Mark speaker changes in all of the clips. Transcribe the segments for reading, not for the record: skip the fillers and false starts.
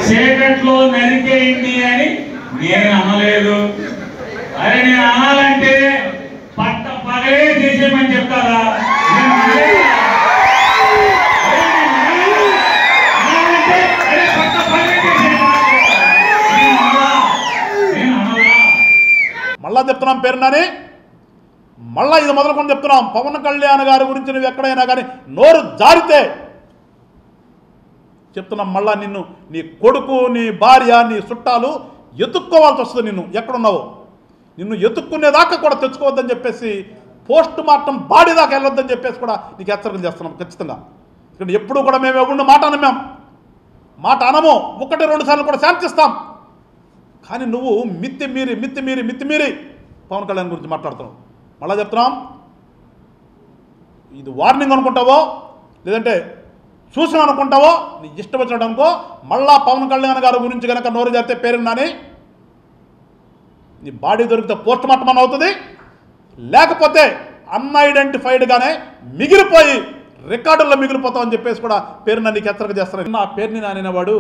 Speaker 1: చీకట్లో నరికేయండి అని నేను అనలేదు. అరే నేను అనాలంటే పట్ట పగలే చేసేమని చెప్తారా?
Speaker 2: మళ్ళా చెప్తున్నాం పేరునని, మళ్ళా ఇది మొదలుకొని చెప్తున్నాం. పవన్ కళ్యాణ్ గారి గురించి నువ్వు ఎక్కడైనా కానీ నోరు జారితే చెప్తున్నాం, మళ్ళా నిన్ను నీ కొడుకు, నీ భార్య, నీ చుట్టాలు ఎత్తుక్కోవాల్సి వస్తుంది. నిన్ను ఎక్కడున్నావో నిన్ను ఎత్తుక్కునేదాకా కూడా తెచ్చుకోవద్దని చెప్పేసి, పోస్ట్ మార్టం బాడీ దాకా వెళ్ళొద్దని చెప్పేసి కూడా నీకు హెచ్చరికలు చేస్తున్నాం ఖచ్చితంగా. ఇక్కడ ఎప్పుడు కూడా మేము ఎవరిని మాట అనమేం, మాట అనము, 1-2 సార్లు కూడా శాంతిస్తాం. కానీ నువ్వు మిత్తిమీరి పవన్ కళ్యాణ్ గురించి మాట్లాడుతున్నావు. మళ్ళా చెప్తున్నాం, ఇది వార్నింగ్ అనుకుంటావో లేదంటే సూచన అనుకుంటావో, నీ ఇష్టం వచ్చినట్టు అనుకో. మళ్ళా పవన్ కళ్యాణ్ గారి గురించి కనుక నోరు జరితే పేరున్నాని నీ బాడీ దొరికితే పోస్ట్ మార్టం అని అవుతుంది, లేకపోతే అన్ఐడెంటిఫైడ్గానే మిగిలిపోయి రికార్డుల్లో మిగిలిపోతావు అని చెప్పేసి కూడా పేరున నీకు హెచ్చరిక చేస్తారు. నా పేరుని అనేవాడు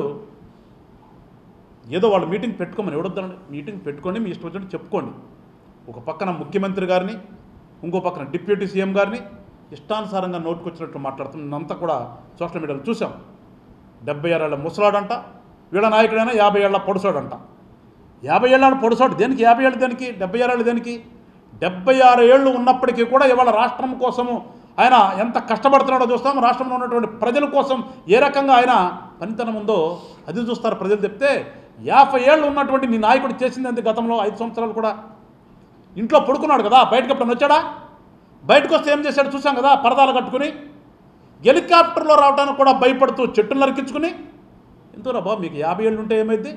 Speaker 2: ఏదో వాళ్ళు మీటింగ్ పెట్టుకోమని ఎవడొద్దండి, మీటింగ్ పెట్టుకోండి, మీ ఇష్టం వచ్చినట్టు చెప్పుకోండి. ఒక పక్కన ముఖ్యమంత్రి గారిని, ఇంకో పక్కన డిప్యూటీ సీఎం గారిని ఇష్టానుసారంగా నోటుకొచ్చినట్టు మాట్లాడుతున్నంతా కూడా సోషల్ మీడియాలో చూసాం. 76 ఏళ్ల ముసలాడంట, వీళ్ళ నాయకుడైనా 50 ఏళ్ల పొడుసాడంట. 50 ఏళ్ళ పొడుసాడు దేనికి? 50 ఏళ్ళు దేనికి? 76 ఏళ్ళు దేనికి? 76 ఏళ్ళు ఉన్నప్పటికీ కూడా ఇవాళ రాష్ట్రం కోసము ఆయన ఎంత కష్టపడుతున్నాడో చూస్తాం. రాష్ట్రంలో ఉన్నటువంటి ప్రజల కోసం ఏ రకంగా ఆయన పనితనం ఉందో అది చూస్తారు ప్రజలు. చెప్తే 50 ఏళ్ళు ఉన్నటువంటి నీ నాయకుడు చేసింది గతంలో 5 సంవత్సరాలు కూడా ఇంట్లో పడుకున్నాడు కదా, బయటకు ఎప్పుడన్నా వచ్చాడా? బయటకు వస్తే ఏం చేశాడు చూసాం కదా, పరదాలు కట్టుకుని హెలికాప్టర్లో రావడానికి కూడా భయపడుతూ చెట్టును నరికించుకుని. ఎంతోరా బాబు, మీకు 50 ఏళ్ళు ఉంటే ఏమైంది?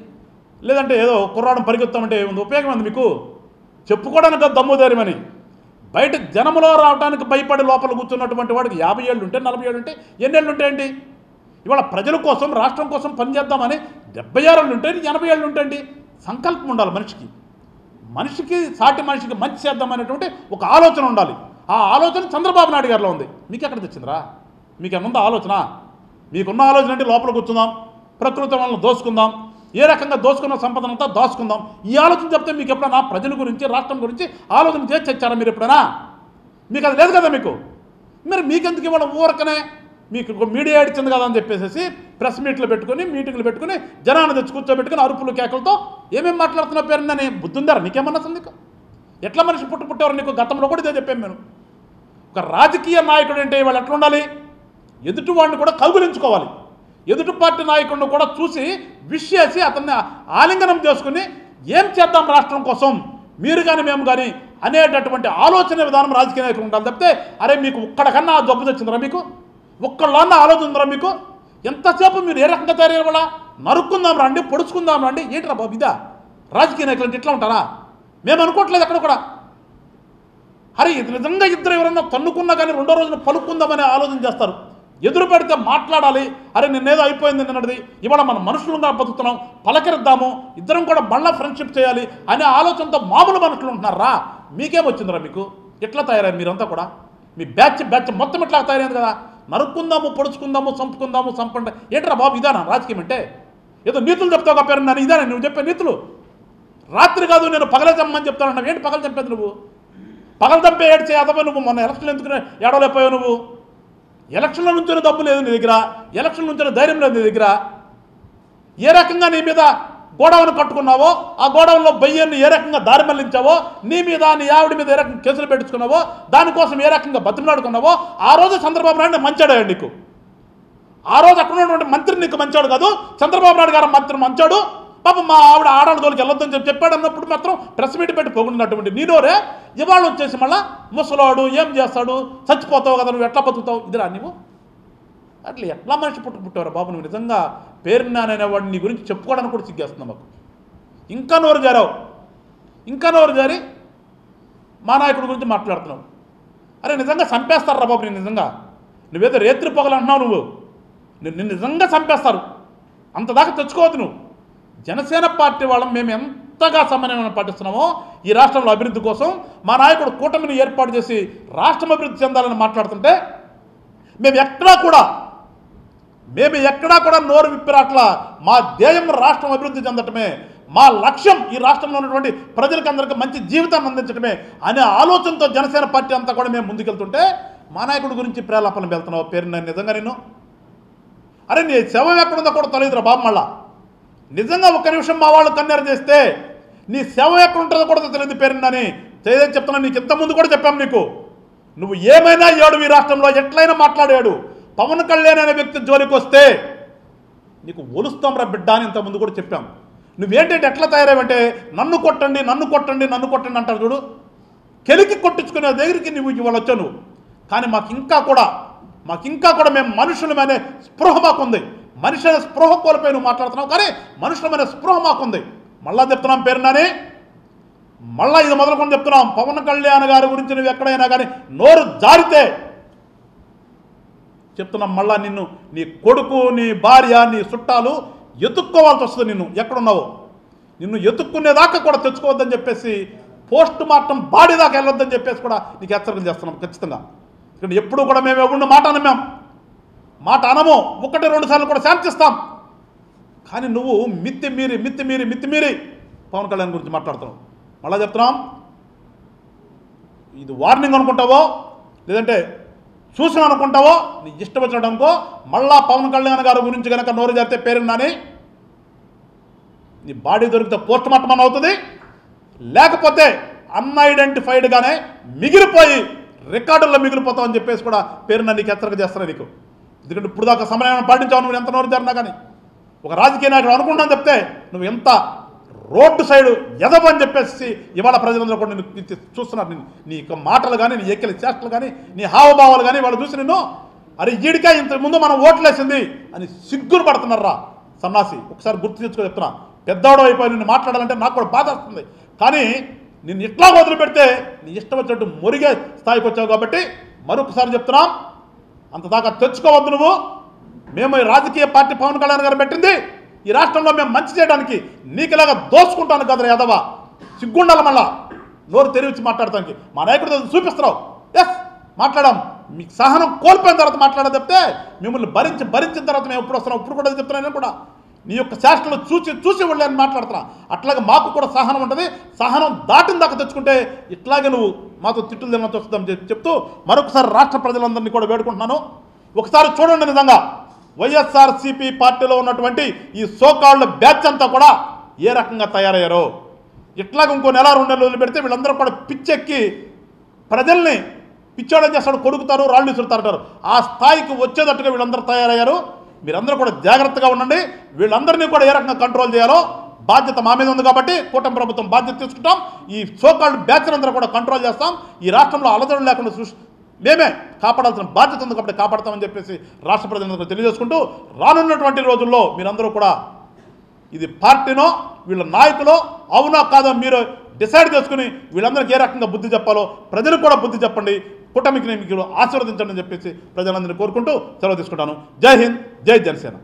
Speaker 2: లేదంటే ఏదో కుర్రాడం పరిగెత్తామంటే ఏముంది? ఉపయోగం ఉంది మీకు? చెప్పుకోవడానికి దమ్ము ధైర్యమని. బయట జనంలో రావడానికి భయపడి లోపల కూర్చున్నటువంటి వాడికి 50 ఏళ్ళు ఉంటే, 40 ఏళ్ళు ఉంటే ఎన్నేళ్ళు ఉంటాయండి? ఇవాళ ప్రజల కోసం, రాష్ట్రం కోసం పనిచేద్దామని 76 ఏళ్ళు ఉంటాయి, 80 ఏళ్ళు ఉంటాయండి. సంకల్పం ఉండాలి మనిషికి సాటి మనిషికి మంచి చేద్దామనేటువంటి ఒక ఆలోచన ఉండాలి. ఆ ఆలోచన చంద్రబాబు నాయుడు గారిలో ఉంది. మీకు ఎక్కడ తెచ్చిందిరా? మీకేముందా ఆలోచన? మీకున్న ఆలోచన అంటే లోపల కూర్చుందాం, ప్రకృతి వలన దోసుకుందాం, ఏ రకంగా దోసుకున్న సంపదనంతా దాచుకుందాం. ఈ ఆలోచన చెప్తే మీకు ఎప్పుడైనా ప్రజల గురించి, రాష్ట్రం గురించి ఆలోచన చేసి తెచ్చారా మీరు ఎప్పుడైనా? మీకు అది లేదు కదా. మరి మీకెందుకు ఇవాళ ఊరకనే మీకు మీడియా ఇచ్చింది కదా అని చెప్పేసి ప్రెస్ మీట్లు పెట్టుకుని, మీటింగ్లు పెట్టుకుని, జనాన్ని తెచ్చి కూర్చోబెట్టుకుని అరుపులు కేకలతో ఏమేమి మాట్లాడుతున్నా పేరుందని బుద్ధుందారా నీకేమన్నా? అసలు నీకు ఎట్లా మనిషి పుట్టేవారు? నీకు గతంలో కూడా ఇదే చెప్పాను నేను. ఒక రాజకీయ నాయకుడు అంటే వాళ్ళు ఎట్లా ఉండాలి? ఎదుటి వాడిని కూడా కౌగులించుకోవాలి. ఎదుటి పార్టీ నాయకుడిని కూడా చూసి విష్ చేసి అతన్ని ఆలింగనం చేసుకుని ఏం చేద్దాం రాష్ట్రం కోసం మీరు కానీ మేము కానీ అనేటటువంటి ఆలోచన విధానం రాజకీయ నాయకులు ఉండాలి. తప్పితే అరే మీకు ఒక్కడికన్నా ఆ జబ్బు తెచ్చిందిరా, మీకు ఒక్కళ్ళన్నా ఆలోచన ఉందిరా మీకు? ఎంతసేపు మీరు ఏ రకంగా తయారయ్యారు? నరుక్కుందాం రండి, పొడుచుకుందాం రండి. ఏంట్రా బాబు ఇదా రాజకీయ నాయకులు అంటే? ఇట్లా ఉంటారా? మేము అనుకోవట్లేదు ఎక్కడ కూడా. అరే ఇది నిజంగా ఇద్దరు ఎవరన్నా తన్నుకున్నా కానీ రెండో రోజున పలుక్కుందామనే ఆలోచన చేస్తారు. ఎదురు పెడితే మాట్లాడాలి. అరే నిన్నేదో అయిపోయింది నిన్నటిది, ఇవాళ మన మనుషులుగా బతుకుతున్నాం, పలకరిద్దాము, ఇద్దరం కూడా మళ్ళీ ఫ్రెండ్షిప్ చేయాలి అనే ఆలోచనతో మామూలు మనుషులు ఉంటున్నారా? మీకేమొచ్చిందిరా? మీకు ఎట్లా తయారయ్యారు మీరంతా కూడా? మీ బ్యాచ్ మొత్తం ఇట్లా తయారైంది కదా. నరుక్కుందాము, పొడుచుకుందాము, చంపుకుందాము, చంపండి. ఏంట్రా బాబు ఇదానా రాజకీయం అంటే? ఏదో నీతులు చెప్తావు ఒక పేరు, నన్ను ఇదానా నువ్వు చెప్పే నీతులు? రాత్రి కాదు నేను పగలే చంపమని చెప్తాను. ఏంటి పగలు చంపేది నువ్వు? పగలు చంపే ఏడ్చే అదవే నువ్వు. మొన్న ఎలక్షన్లు ఎందుకు ఏడవలేకపోయావు నువ్వు? ఎలక్షన్ల నుంచో డబ్బు లేదు నీ దగ్గర, ఎలక్షన్ నుంచో ధైర్యం లేదు నీ దగ్గర. ఏ రకంగా నీ మీద గోడౌన్ కట్టుకున్నావో, ఆ గోడౌన్లో బయ్యన్ని ఏ రకంగా దారి మళ్లించావో, నీ మీద నీ ఆవిడ మీద ఏ రకంగా కేసులు పెట్టుకున్నావో, దానికోసం ఏ రకంగా బతిమలాడుకున్నావో, ఆ రోజు చంద్రబాబు నాయుడు మంచాడు నీకు. ఆ రోజు అక్కడ ఉన్నటువంటి మంత్రి నీకు మంచాడు కాదు, చంద్రబాబు నాయుడు గారు మంత్రి మంచాడు. పాపం మా ఆవిడ ఆడాళ్ళతోలికి వెళ్ళొద్దని చెప్పాడు అన్నప్పుడు మాత్రం ప్రెస్ మీట్ పెట్టి పొగిడినటువంటి నీడోరే ఇవాళ వచ్చేసి మళ్ళా ముసలాడు ఏం చేస్తాడు, చచ్చిపోతావు కదా, నువ్వు ఎట్లా బతుకుతావు? ఇదిరా నువ్వు? అట్లా ఎట్లా మనిషి పుట్టేవారు బాబు? నువ్వు నిజంగా పేరున్నాననేవాడిని నీ గురించి చెప్పుకోవడానికి కూడా సిగ్గేస్తున్నావు మాకు. ఇంకా నోరు జారి మా నాయకుడి గురించి మాట్లాడుతున్నావు. అరే నిజంగా చంపేస్తారా బాబు? నేను నిజంగా నువ్వేదో రేత్రి పొగలు అంటున్నావు. నిన్ను నిజంగా చంపేస్తారు. అంతదాకా తెచ్చుకోవద్దు నువ్వు. జనసేన పార్టీ వాళ్ళం మేము ఎంతగా సమన్వయం పాటిస్తున్నామో ఈ రాష్ట్రంలో అభివృద్ధి కోసం, మా నాయకుడు కూటమిని ఏర్పాటు చేసి రాష్ట్రం అభివృద్ధి చెందాలని మాట్లాడుతుంటే మేము ఎక్కడా కూడా మేము ఎక్కడా కూడా నోరు విప్పిరాట్లా. మా ధ్యేయం రాష్ట్రం అభివృద్ధి చెందటమే, మా లక్ష్యం ఈ రాష్ట్రంలో ఉన్నటువంటి ప్రజలకు అందరికీ మంచి జీవితాన్ని అందించడమే అనే ఆలోచనతో జనసేన పార్టీ అంతా కూడా మేము ముందుకెళ్తుంటే మా నాయకుడి గురించి ప్రేలాపన వెళ్తున్నావు. పేరు నేను నిజంగా నేను అరే నీ శవం ఎక్కడుందో కూడా తెలియదురా బాబు. మళ్ళా నిజంగా ఒక్క నిమిషం మా వాళ్ళు కన్నెర చేస్తే నీ శవం ఎక్కడుంటుందో కూడా తెలియదు పేరుందని చేయదని చెప్తున్నా. నీకు ఇంతకుముందు కూడా చెప్పాము, నీకు నువ్వు ఏమైనా ఏడు ఈ రాష్ట్రంలో ఎట్లయినా మాట్లాడాడు. పవన్ కళ్యాణ్ అనే వ్యక్తి జోలికి వస్తే నీకు ఒలుస్తాం రా బిడ్డ అని ఇంతకుముందు కూడా చెప్పాం. నువ్వేంటంటే ఎట్లా తయారావంటే నన్ను కొట్టండి నన్ను కొట్టండి నన్ను కొట్టండి అంటారు చూడు. కెలికి కొట్టించుకునే దగ్గరికి నువ్వు ఇవాళ వచ్చావు నువ్వు. కానీ మాకు ఇంకా కూడా మేము మనుషులమనే స్పృహ మాకుంది. మనిషి అనే స్పృహ కోల్పోయి నువ్వు మాట్లాడుతున్నావు, కానీ మనుషులమనే స్పృహ మాకుంది. మళ్ళా చెప్తున్నాం పేరునని, మళ్ళా ఇది మొదలుకొని చెప్తున్నాం. పవన్ కళ్యాణ్ గారి గురించి నువ్వు ఎక్కడైనా కానీ నోరు జారితే చెప్తున్నాం, మళ్ళా నిన్ను నీ కొడుకు నీ భార్య నీ చుట్టాలు ఎత్తుక్కోవాల్సి వస్తుంది. నిన్ను ఎక్కడున్నావో నిన్ను ఎత్తుక్కునేదాకా కూడా తెచ్చుకోవద్దని చెప్పేసి, పోస్ట్ మార్టం బాడీ దాకా వెళ్ళొద్దని చెప్పేసి కూడా నీకు హెచ్చరికలు చేస్తున్నాం ఖచ్చితంగా. ఇక్కడ ఎప్పుడు కూడా మేము ఎవరిని మాట అనము, 1-2 సార్లు కూడా శాంతిస్తాం. కానీ నువ్వు మిత్తి మీరి పవన్ కళ్యాణ్ గురించి మాట్లాడుతున్నావు. మళ్ళా చెప్తున్నాం, ఇది వార్నింగ్ అనుకుంటావో లేదంటే సూచన అనుకుంటావో నీ ఇష్టం వచ్చినట్టు అనుకో. మళ్ళా పవన్ కళ్యాణ్ గారి గురించి కనుక నోరు జరితే పేరున్నాని నీ బాడీ దొరికితే పోస్ట్ మార్టం అని అవుతుంది, లేకపోతే అన్ఐడెంటిఫైడ్గానే మిగిలిపోయి రికార్డుల్లో మిగిలిపోతావు అని చెప్పేసి కూడా పేరున్న నీకు హెచ్చరిక చేస్తున్నా నీకు. ఎందుకంటే ఇప్పుడు దాకా సమయం పాటించావు నువ్వు ఎంత నోరు జరినా కానీ. ఒక రాజకీయ నాయకుడు అనుకుంటాను చెప్తే నువ్వు ఎంత రోడ్డు సైడు ఎదవని చెప్పేసి ఇవాళ ప్రజలందరూ కూడా నేను చూస్తున్నారు. నీ యొక్క మాటలు కానీ నీ ఎక్కిల చేష్టలు కానీ నీ హావభావాలు కానీ వాళ్ళు చూసి నిన్ను అరే ఈడికా ఇంత ముందు మనం ఓట్లేసింది అని సిగ్గురు పడుతున్నారా సన్నాసి. ఒకసారి గుర్తు తెచ్చుకో చెప్తున్నా. పెద్దవాడు అయిపోయి నిన్ను మాట్లాడాలంటే నాకు కూడా బాధ వస్తుంది. కానీ నిన్ను ఇట్లా వదిలిపెడితే నీ ఇష్టం వచ్చినట్టు మురిగే స్థాయికి వచ్చావు కాబట్టి మరొకసారి చెప్తున్నాం, అంతదాకా తెచ్చుకోవద్దు నువ్వు. మేము ఈ రాజకీయ పార్టీ పవన్ కళ్యాణ్ గారు పెట్టింది ఈ రాష్ట్రంలో మేము మంచి చేయడానికి, నీకు ఇలాగా దోచుకుంటాను కదరా యాదవ. సిగ్గుండాలి మళ్ళా నోరు తెరిచి మాట్లాడటానికి. మా నాయకుడు చూపిస్తున్నావు. ఎస్ మాట్లాడాం, మీకు సహనం కోల్పోయిన తర్వాత మాట్లాడదు చెప్తే మిమ్మల్ని భరించిన తర్వాత మేము ఎప్పుడు వస్తున్నాం. ఇప్పుడు కూడా చెప్తున్నాను నేను కూడా నీ యొక్క శాస్త్రాలు చూసి వెళ్ళని మాట్లాడుతున్నా. అట్లాగే మాకు కూడా సహనం ఉంటుంది. సహనం దాటిన దాకా తెచ్చుకుంటే ఇట్లాగే నువ్వు మాతో తిట్టులు తినవచ్చు వస్తుందని చెప్తూ మరొకసారి రాష్ట్ర ప్రజలందరినీ కూడా వేడుకుంటున్నాను. ఒకసారి చూడండి, నిజంగా వైఎస్ఆర్సీపీ పార్టీలో ఉన్నటువంటి ఈ సోకాళ్ళ బ్యాచ్ అంతా కూడా ఏ రకంగా తయారయ్యారో. ఇట్లాగ ఇంకో 1-2 నెలలు పెడితే వీళ్ళందరూ కూడా పిచ్చెక్కి ప్రజల్ని పిచ్చోడని చేస్తాడు, కొడుకుతారు, రాళ్ళు విసురుతారు. ఆ స్థాయికి వచ్చేటట్టుగా వీళ్ళందరూ తయారయ్యారు. మీరందరూ కూడా జాగ్రత్తగా ఉండండి. వీళ్ళందరినీ కూడా ఏ రకంగా కంట్రోల్ చేయాలో బాధ్యత మా మీద ఉంది కాబట్టి కూటమి ప్రభుత్వం బాధ్యత తీసుకుంటాం. ఈ సోకాళ్ళు బ్యాచ్ అందరూ కూడా కంట్రోల్ చేస్తాం. ఈ రాష్ట్రంలో అలజడులు లేకుండా మేమే కాపాడాల్సిన బాధ్యత ఉంది కాబట్టి కాపాడతామని చెప్పేసి రాష్ట్ర ప్రజలందరూ తెలియజేసుకుంటూ, రానున్నటువంటి రోజుల్లో మీరందరూ కూడా ఇది పార్టీనో వీళ్ళ నాయకులో అవునా కాదో మీరు డిసైడ్ చేసుకుని వీళ్ళందరికీ ఏ రకంగా బుద్ధి చెప్పాలో ప్రజలకు కూడా బుద్ధి చెప్పండి. కూటమికి మీకు ఆశీర్వదించండి అని చెప్పేసి ప్రజలందరినీ కోరుకుంటూ సెలవు తీసుకుంటాను. జై హింద్, జై జనసేన.